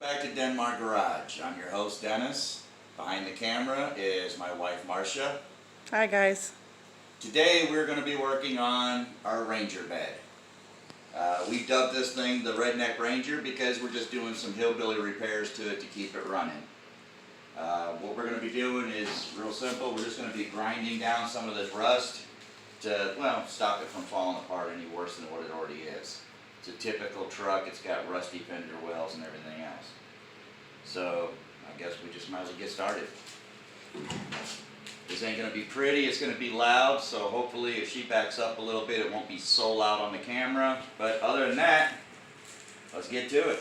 Back to Denmark Garage. I'm your host Dennis. Behind the camera is my wife Marcia. Hi guys. Today we're going to be working on our Ranger bed. We dubbed this thing the Redneck Ranger because we're just doing some hillbilly repairs to it to keep it running. What we're going to be doing is real simple. We're just going to be grinding down some of this rust to, well, stop it from falling apart any worse than what it already is. It's a typical truck. It's got rusty fender wells and everything else. So I guess we just might as well get started. This ain't going to be pretty. It's going to be loud. So hopefully if she backs up a little bit, it won't be so loud on the camera. But other than that, let's get to it.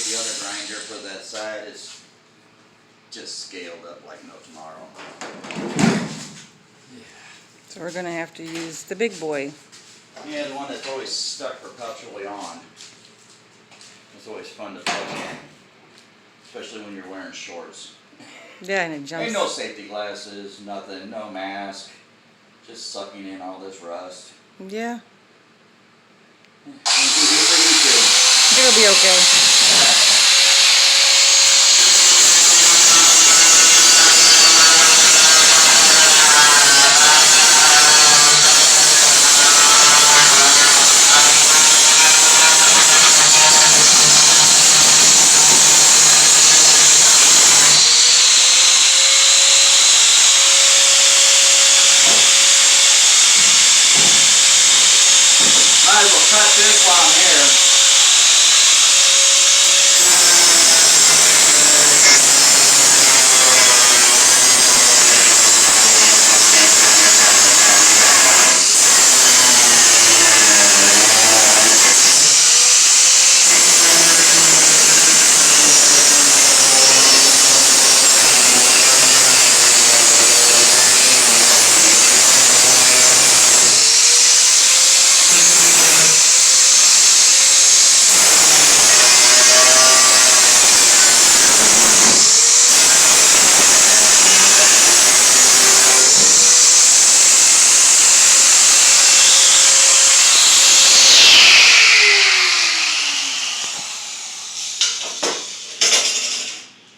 The other grinder for that side is just scaled up like no tomorrow. So we're gonna have to use the big boy. Yeah, the one that's always stuck perpetually on. It's always fun to plug in, especially when you're wearing shorts. Yeah, and it jumps. Ain't no safety glasses, nothing, no mask, just sucking in all this rust. Yeah. It'll be okay. Might as well cut this while I'm here.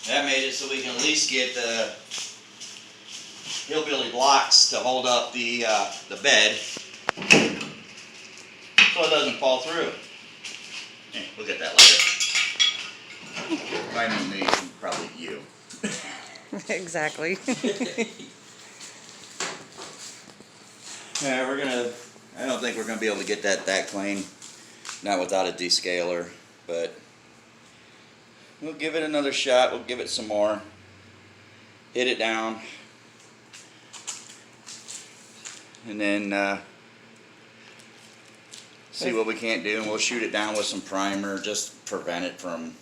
That made it so we can at least get the hillbilly blocks to hold up the bed. so it doesn't fall through. Hey, we'll get that later. I mean me, probably you. Exactly. Yeah, I don't think we're gonna be able to get that clean. Not without a descaler, but we'll give it another shot. We'll give it some more. Hit it down. And then see what we can't do, and we'll shoot it down with some primer, just prevent it from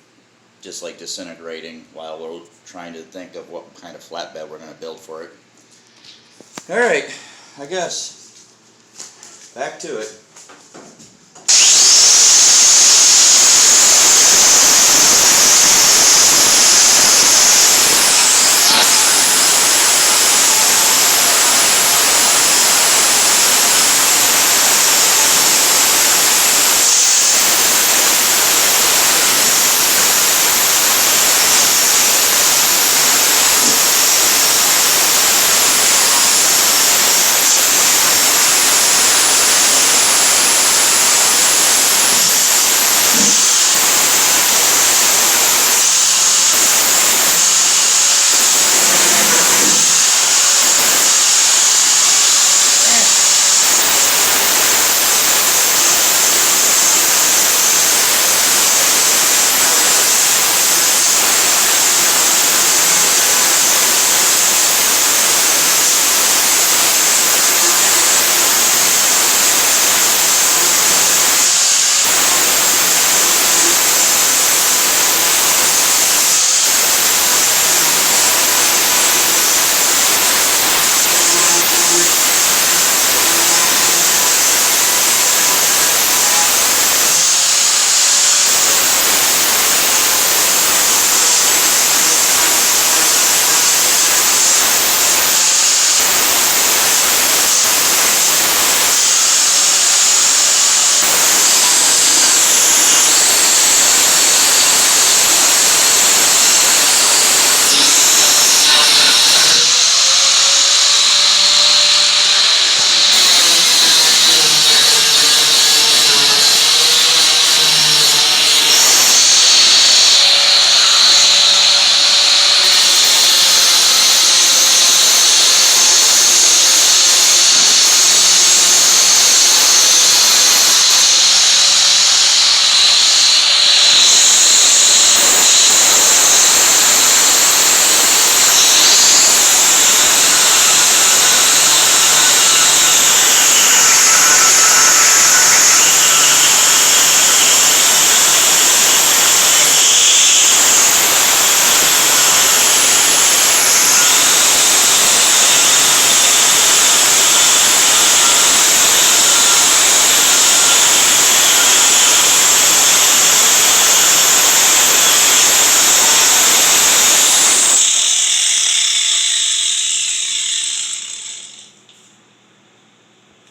just like disintegrating while we're trying to think of what kind of flatbed we're going to build for it. All right, I guess back to it.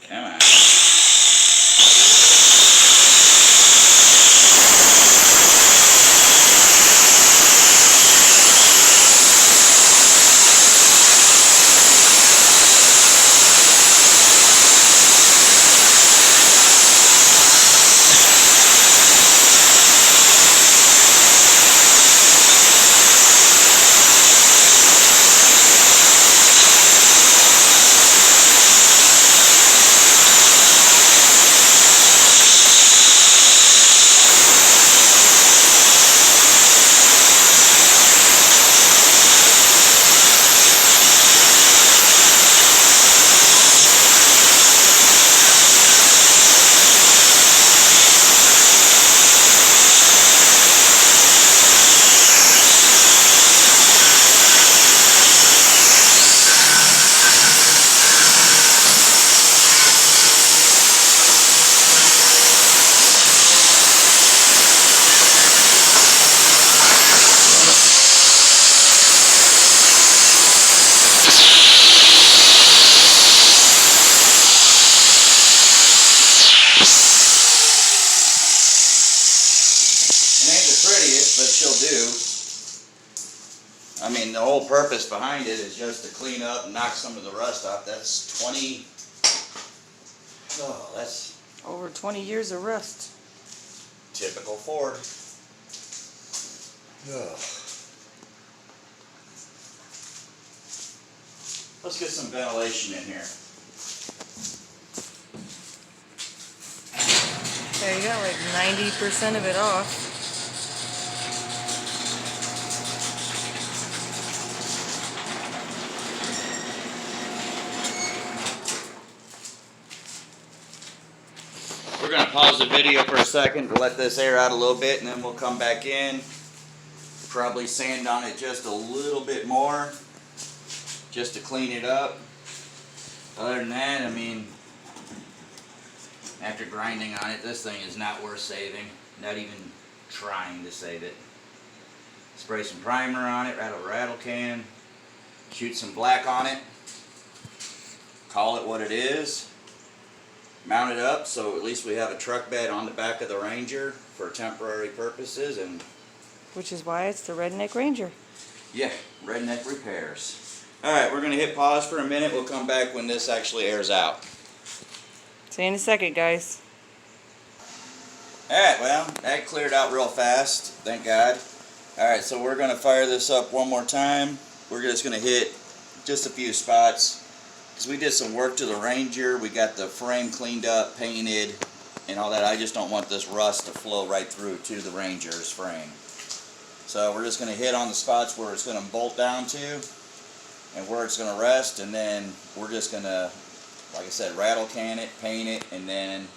Come on. But she'll do. I mean, the whole purpose behind it is just to clean up and knock some of the rust off. That's 20. Oh, that's Over 20 years of rust. Typical Ford. Ugh. Let's get some ventilation in here. Okay, you got like 90% of it off. We're going to pause the video for a second to let this air out a little bit, and then we'll come back in. Probably sand on it just a little bit more, just to clean it up. Other than that, I mean, after grinding on it, this thing is not worth saving. Not even trying to save it. Spray some primer on it, rattle can. Shoot some black on it. Call it what it is. Mount it up so at least we have a truck bed on the back of the Ranger for temporary purposes. And Which is why it's the Redneck Ranger. yeah, Redneck Repairs. Alright, we're going to hit pause for a minute. We'll come back when this actually airs out. See you in a second, guys. Alright, well, that cleared out real fast. Thank God. Alright, so we're going to fire this up one more time. We're just going to hit just a few spots. Because we did some work to the Ranger. We got the frame cleaned up, painted, and all that. I just don't want this rust to flow right through to the Ranger's frame. So we're just going to hit on the spots where it's going to bolt down to and where it's going to rest, and then we're just going to, like I said, rattle can it, paint it, and then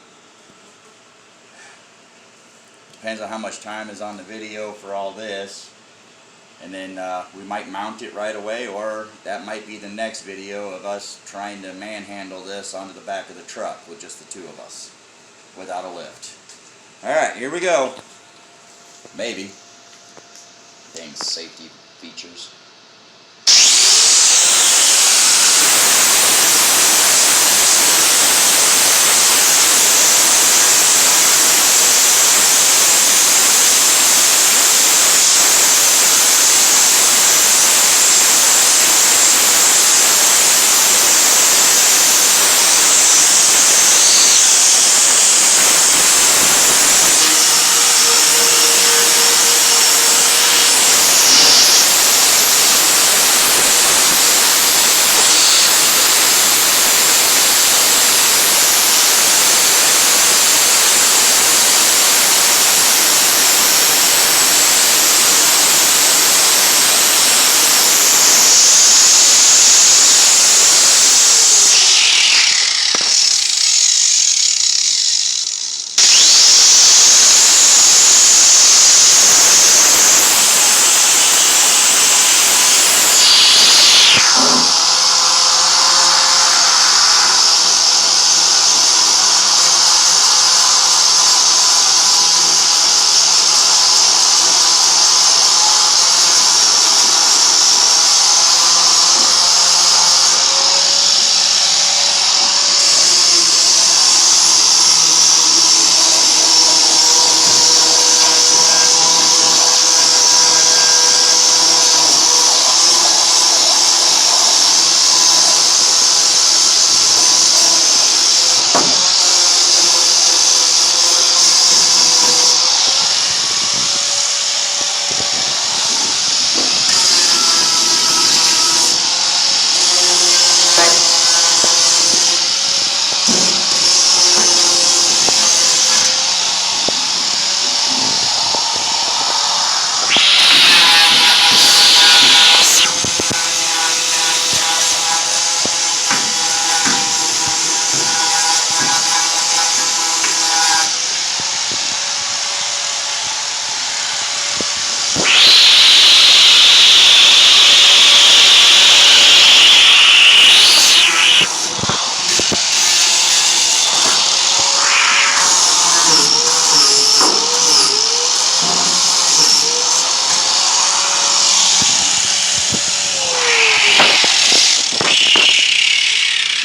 depends on how much time is on the video for all this. And then we might mount it right away, or that might be the next video of us trying to manhandle this onto the back of the truck with just the two of us without a lift. Alright, here we go. Maybe. Dang safety features.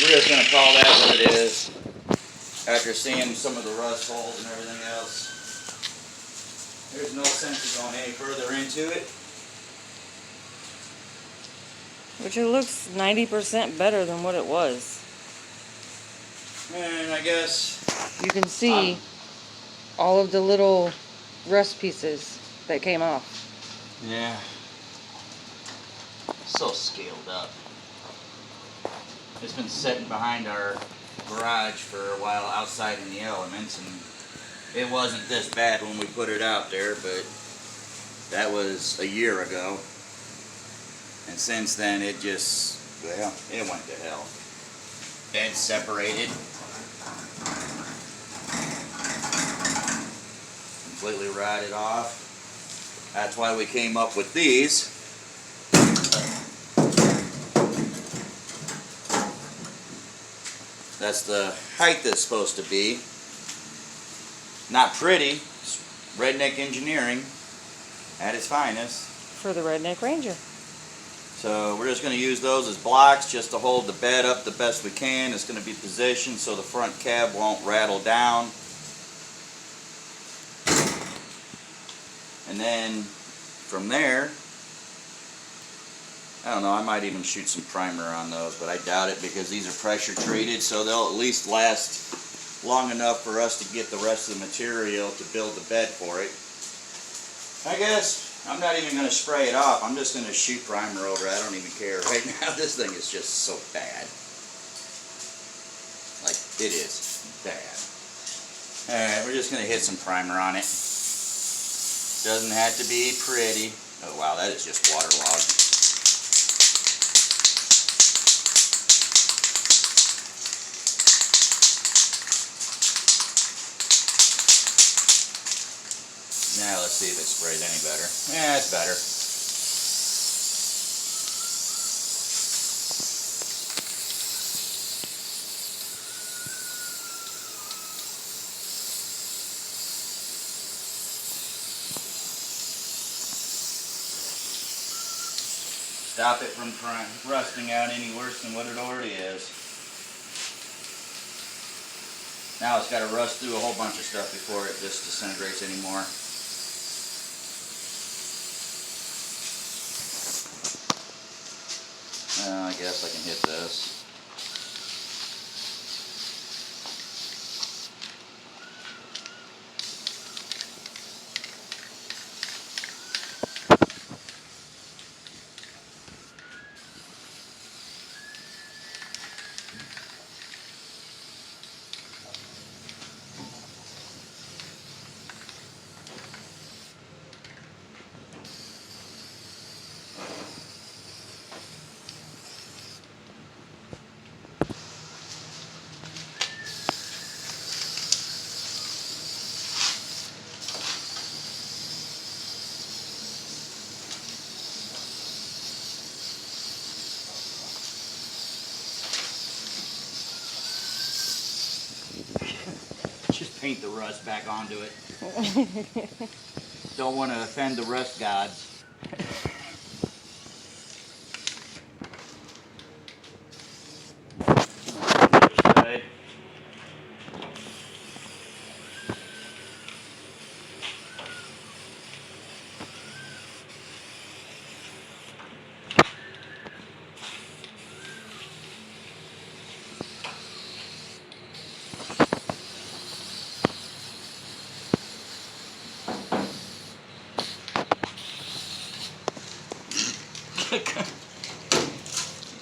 We're just going to call that what it is after seeing some of the rust holes and everything else. There's no sense of going any further into it. Which it looks 90% better than what it was. And I guess you can see all of the little rust pieces that came off. Yeah. So scaled up. It's been sitting behind our garage for a while outside in the elements, and it wasn't this bad when we put it out there, but that was a year ago. And since then it just, well, it went to hell. Bed separated. Completely rotted off. That's why we came up with these. That's the height that's supposed to be. Not pretty. It's redneck engineering at its finest. For the Redneck Ranger. So we're just going to use those as blocks just to hold the bed up the best we can. It's going to be positioned so the front cab won't rattle down. And then from there, I don't know, I might even shoot some primer on those, but I doubt it because these are pressure treated, so they'll at least last long enough for us to get the rest of the material to build the bed for it. I guess I'm not even going to spray it off. I'm just going to shoot primer over it. I don't even care. Right now, this thing is just so bad. Like, it is bad. Alright, we're just going to hit some primer on it. Doesn't have to be pretty. Oh wow, that is just waterlogged. Now let's see if it sprays any better. Yeah, it's better. Stop it from rusting out any worse than what it already is. Now it's got to rust through a whole bunch of stuff before it just disintegrates anymore. I guess I can hit this. Just paint the rust back onto it. Don't want to offend the rust gods. Other side.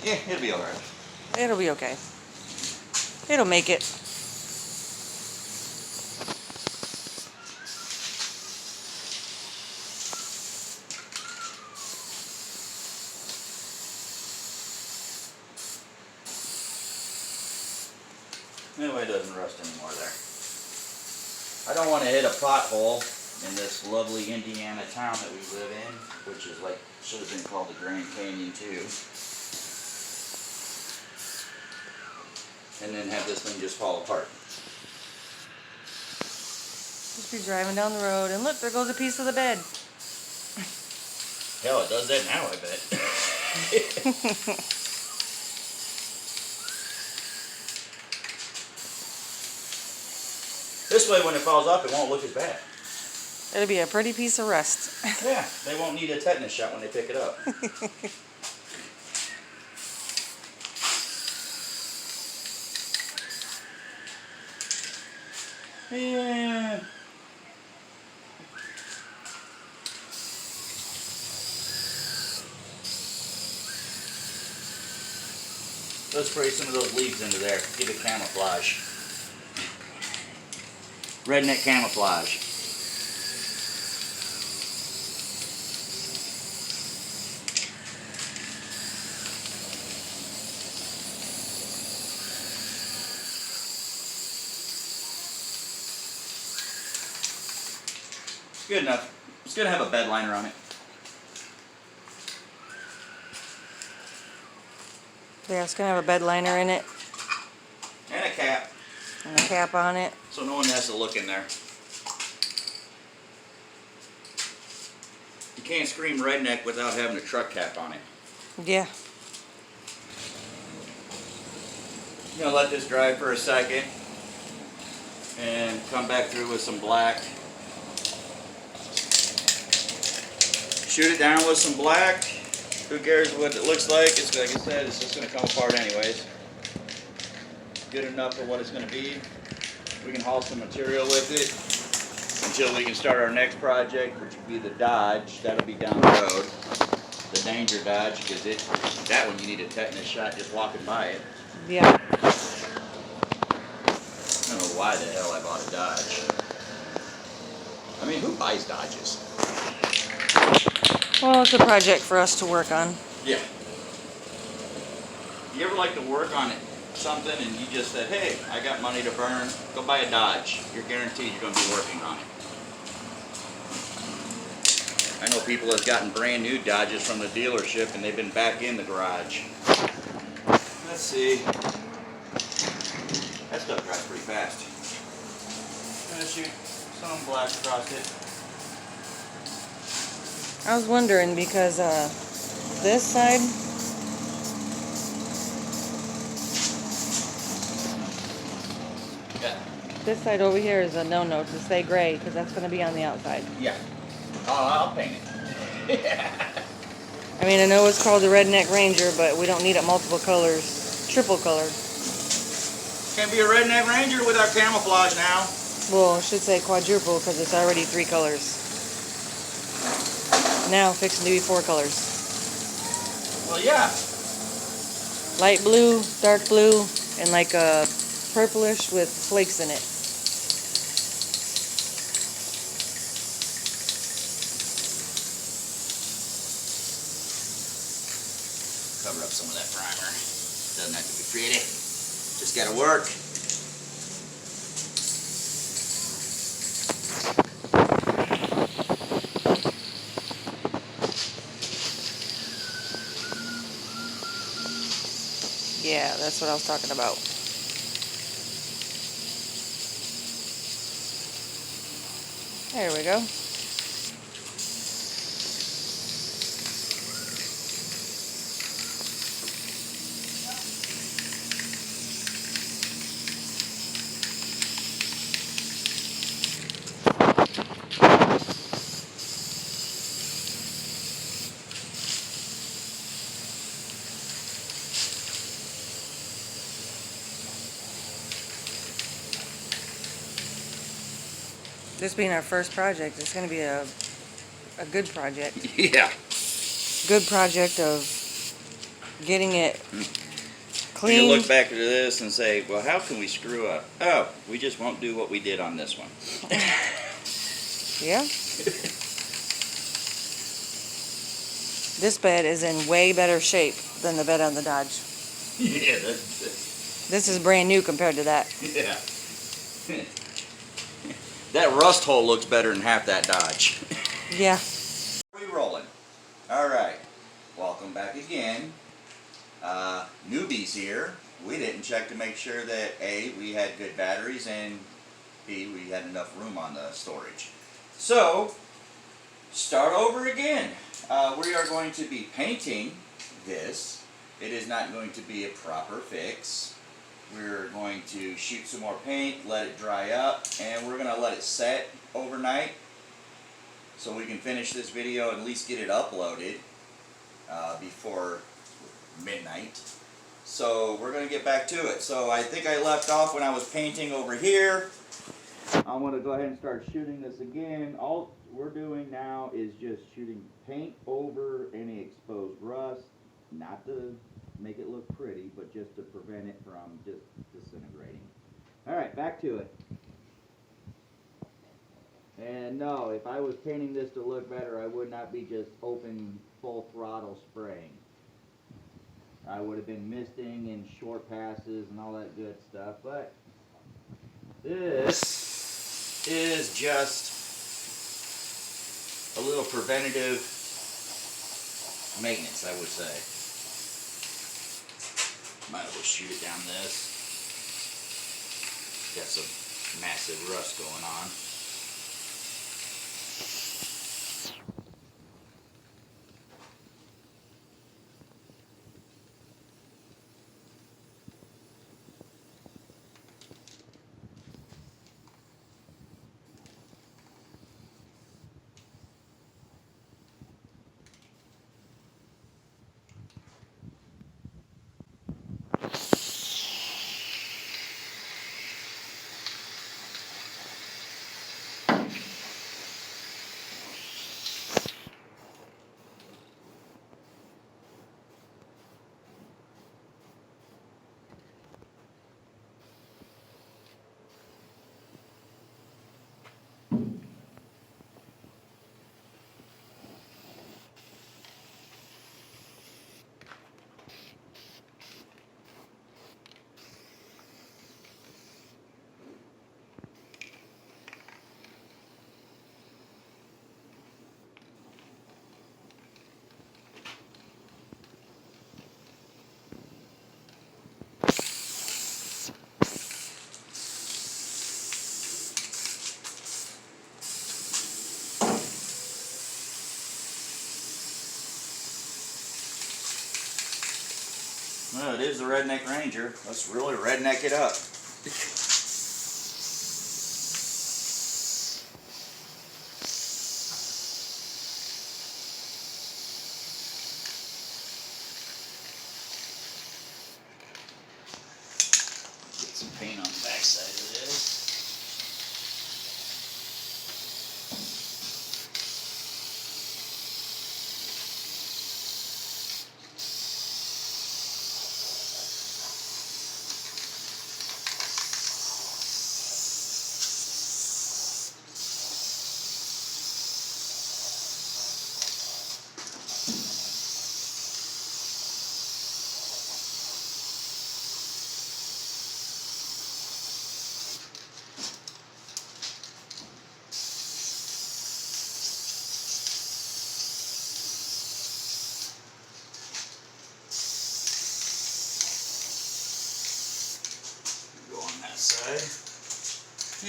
Yeah, it'll be alright. It'll be okay. It'll make it. Anyway, it doesn't rust anymore there. I don't want to hit a pothole in this lovely Indiana town that we live in, which is like, should have been called the Grand Canyon too. And then have this thing just fall apart. Just be driving down the road and look, there goes a piece of the bed. Hell, it does that now, I bet. This way, when it falls off, it won't look as bad. It'll be a pretty piece of rust. Yeah, they won't need a tetanus shot when they pick it up. Yeah. Let's spray some of those leaves into there. Give it camouflage. Redneck camouflage. Good enough. It's gonna have a bed liner on it. Yeah, it's gonna have a bed liner in it And a cap. and a cap on it. So no one has to look in there. You can't scream redneck without having a truck cap on it. Yeah. I'm gonna let this dry for a second and come back through with some black. Shoot it down with some black. Who cares what it looks like? It's like I said, it's just gonna come apart anyways. Good enough for what it's gonna be. We can haul some material with it until we can start our next project, which would be the Dodge. That'll be down the road. The Danger Dodge, because that one you need a tetanus shot just walking by it. Yeah. I don't know why the hell I bought a Dodge. I mean, who buys Dodges? Well, it's a project for us to work on. Yeah. You ever like to work on it, something and you just said, hey, I got money to burn, go buy a Dodge. You're guaranteed you're going to be working on it. I know people have gotten brand new Dodges from the dealership and they've been back in the garage. Let's see. That stuff dries pretty fast. I'm going to shoot some black across it. I was wondering because this side, Yeah. this side over here is a no-no to stay gray because that's going to be on the outside. Yeah. I'll paint it. I mean, I know it's called the Redneck Ranger, but we don't need it multiple colors, triple colored. Can't be a Redneck Ranger without camouflage now. Well, I should say quadruple because it's already 3 colors. Now fixing to be 4 colors. Well, yeah. Light blue, dark blue, and like a purplish with flakes in it. Cover up some of that primer. Doesn't have to be pretty. Just gotta work. Yeah, that's what I was talking about. There we go. This being our first project, it's going to be a good project. Yeah. Good project of getting it You clean. can look back to this and say, well, how can we screw up? Oh, we just won't do what we did on this one. Yeah. This bed is in way better shape than the bed on the Dodge. Yeah, This is brand new compared to that. yeah. That rust hole looks better than half that Dodge. Yeah. We rolling. All right. Welcome back again. Newbies here. We didn't check to make sure that A, we had good batteries, and B, we had enough room on the storage. So, start over again. We are going to be painting this. It is not going to be a proper fix. We're going to shoot some more paint, let it dry up, and we're going to let it set overnight so we can finish this video and at least get it uploaded before midnight. So we're going to get back to it. So I think I left off when I was painting over here. I'm going to go ahead and start shooting this again. All we're doing now is just shooting paint over any exposed rust, not to make it look pretty, but just to prevent it from just disintegrating. Alright, back to it. And no, if I was painting this to look better, I would not be just open full throttle spraying. I would have been misting in short passes and all that good stuff, but this is just a little preventative maintenance, I would say. Might as well shoot it down this. Got some massive rust going on. Well, it is the Redneck Ranger. Let's really redneck it up. Get some paint on the backside of this. Side.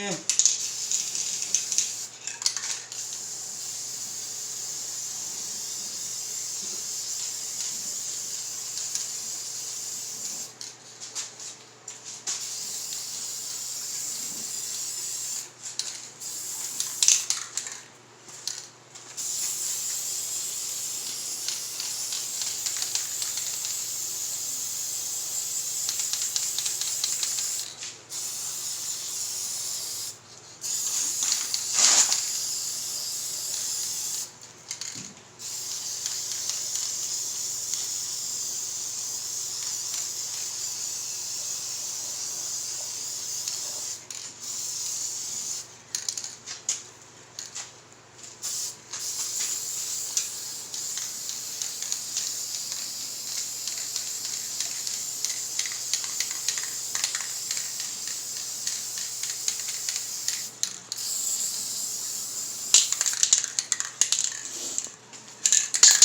Yeah.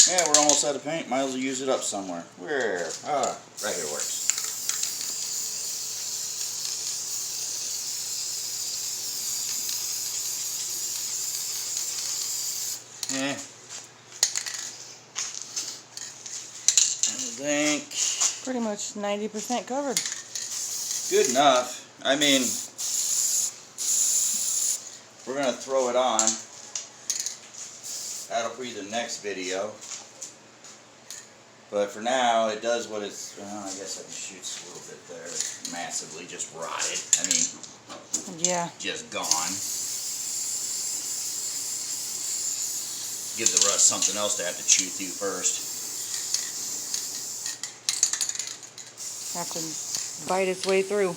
Yeah, we're almost out of paint. Might as well use it up somewhere. Where? Ah, right here works. Yeah. I think Pretty much 90% covered. good enough. I mean, we're gonna throw it on. That'll be the next video. But for now, it does what it's. Well, I guess I can shoot a little bit there. It's massively just rotted. I mean, Yeah. just gone. Give the rust something else to have to chew through first. Have to bite its way through.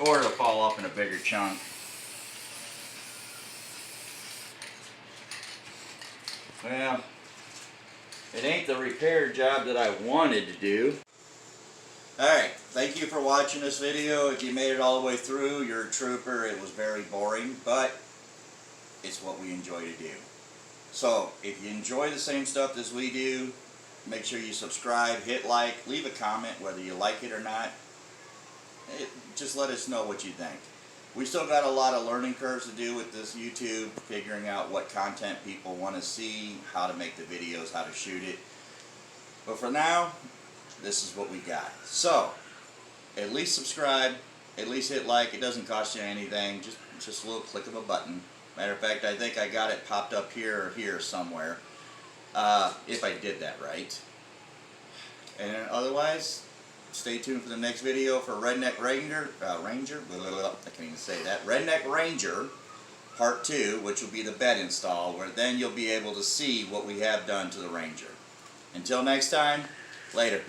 Or it'll fall off in a bigger chunk. Well, it ain't the repair job that I wanted to do. Alright, thank you for watching this video. If you made it all the way through, you're a trooper. It was very boring, but it's what we enjoy to do. So, if you enjoy the same stuff as we do, make sure you subscribe, hit like, leave a comment whether you like it or not. Just let us know what you think. We still got a lot of learning curves to do with this YouTube, figuring out what content people want to see, how to make the videos, how to shoot it. But for now, this is what we got. So, at least subscribe, at least hit like. It doesn't cost you anything, just a little click of a button. Matter of fact, I think I got it popped up here or here somewhere, if I did that right. And otherwise, stay tuned for the next video for Redneck Ranger, I can't even say that, Redneck Ranger Part 2, which will be the bed install, where then you'll be able to see what we have done to the Ranger. Until next time, later.